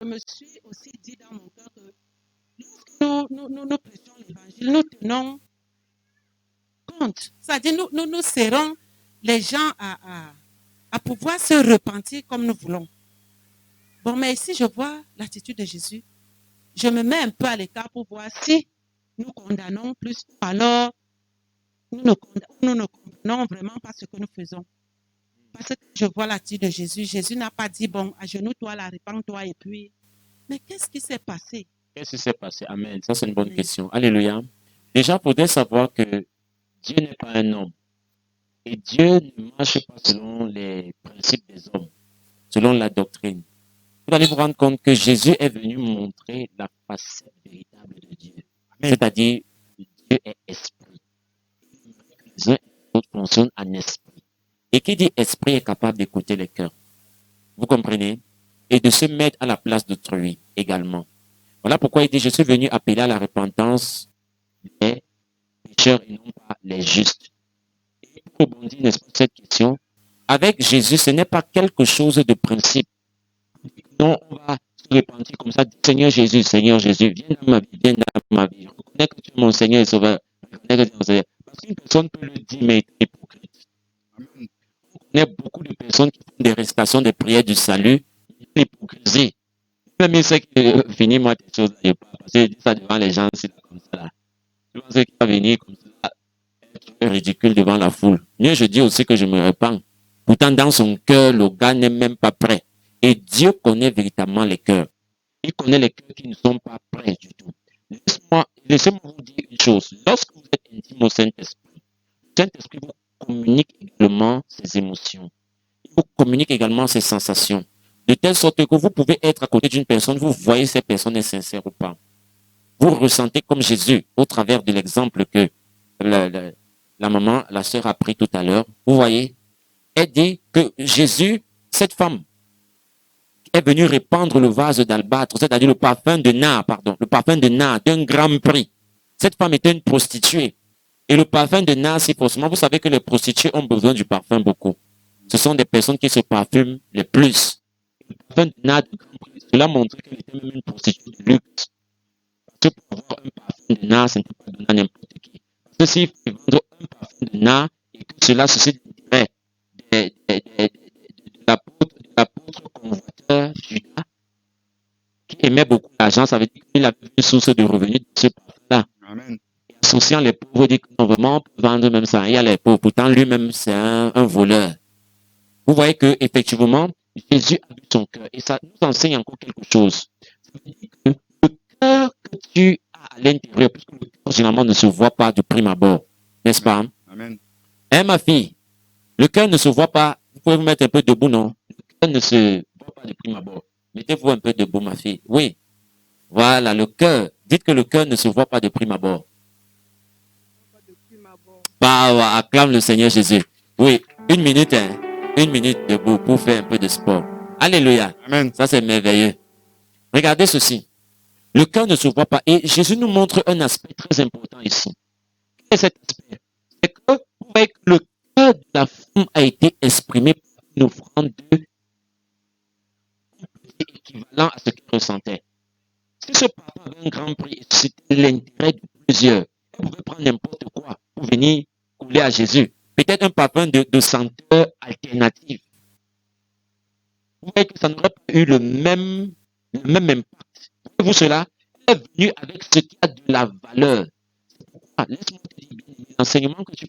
me suis aussi dit dans mon cœur que lorsque nous prêchons l'évangile, nous tenons compte. C'est-à-dire, nous serrons les gens à pouvoir se repentir comme nous voulons. Bon, mais ici, je vois l'attitude de Jésus. Je me mets un peu à l'écart pour voir si nous condamnons plus, alors nous ne comprenons vraiment pas ce que nous faisons. Parce que je vois l'attitude de Jésus. Jésus n'a pas dit, bon, agenouille-toi, là, répands-toi, et puis... Mais qu'est-ce qui s'est passé? Qu'est-ce qui s'est passé? Amen. Ça, c'est une bonne question. Alléluia. Déjà, il faudrait savoir que Dieu n'est pas un homme. Et Dieu ne marche pas selon les principes des hommes, selon la doctrine. Vous allez vous rendre compte que Jésus est venu montrer la facette véritable de Dieu. C'est-à-dire, Dieu est esprit. Les uns et les autres fonctionnent en esprit. Et qui dit esprit est capable d'écouter les cœurs. Vous comprenez? Et de se mettre à la place d'autrui également. Voilà pourquoi il dit, je suis venu appeler à la repentance les pécheurs et non pas les justes. Et pour rebondir, n'est-ce pas, cette question, avec Jésus, ce n'est pas quelque chose de principe. Non, on va se repentir comme ça, Seigneur Jésus, viens dans ma vie, viens dans ma vie. Je reconnais que tu es mon Seigneur et Sauveur. Je reconnais que tu es mon Seigneur. Parce qu'une personne peut le dire, mais est hypocrite. On connaît beaucoup de personnes qui font des récitations des prières du salut, l'hypocrisie. Même il sait que finis-moi tes choses, parce que je dis ça devant les gens, c'est comme ça là. Je pense qu'il va venir comme ça, être ridicule devant la foule. Mieux, je dis aussi que je me repens. Pourtant, dans son cœur, le gars n'est même pas prêt. Et Dieu connaît véritablement les cœurs. Il connaît les cœurs qui ne sont pas prêts du tout. Laissez-moi vous dire une chose. Lorsque vous êtes intime au Saint-Esprit, le Saint-Esprit vous communique également ses émotions. Il vous communique également ses sensations. De telle sorte que vous pouvez être à côté d'une personne, vous voyez si cette personne est sincère ou pas. Vous ressentez comme Jésus au travers de l'exemple que la maman, la sœur a pris tout à l'heure. Vous voyez, elle dit que Jésus, cette femme, est venue répandre le vase d'albâtre, c'est-à-dire le parfum de nard d'un grand prix. Cette femme était une prostituée. Et le parfum de nard, c'est forcément, vous savez que les prostituées ont besoin du parfum beaucoup. Ce sont des personnes qui se parfument le plus. Le parfum de nard de grand prix, cela montrait qu'elle était même une prostituée de luxe. Parce que pour avoir un parfum de nard, ce n'est pas donné à n'importe qui. Parce que s'il faut vendre un parfum de nard et que cela suscite l'intérêt de l'apôtre convoiteur Judas, qui aimait beaucoup l'argent, ça veut dire qu'il avait une source de revenus de ce parfum-là. Amen. Associant les pauvres, dit que non, vraiment, on peut vendre même ça. Il y a les pauvres. Pourtant, lui-même, c'est un voleur. Vous voyez que effectivement, Jésus a vu son cœur. Et ça nous enseigne encore quelque chose. Ça veut dire que le cœur que tu as à l'intérieur, puisque le cœur, généralement, ne se voit pas de prime abord. N'est-ce pas? Amen. Hein, ma fille? Le cœur ne se voit pas. Vous pouvez vous mettre un peu debout, non? Le cœur ne se voit pas de prime abord. Mettez-vous un peu debout, ma fille. Oui. Voilà, le cœur. Dites que le cœur ne se voit pas de prime abord. Bah, acclame le Seigneur Jésus. Oui, une minute, hein. Une minute debout pour faire un peu de sport. Alléluia. Amen. Ça, c'est merveilleux. Regardez ceci. Le cœur ne se voit pas. Et Jésus nous montre un aspect très important ici. Quel est cet aspect? C'est que vous voyez que le cœur de la femme a été exprimé par une offrande de équivalent à ce qu'elle ressentait. Si ce papa avait un grand prix, c'était l'intérêt de plusieurs. Elle pouvait prendre n'importe quoi pour venir couler à Jésus. Peut-être un parfum de senteur alternative. Vous voyez que ça n'aurait pas eu le même impact. Voyez-vous cela? Elle est venue avec ce qui a de la valeur. C'est pourquoi, laisse-moi te dire, l'enseignement que tu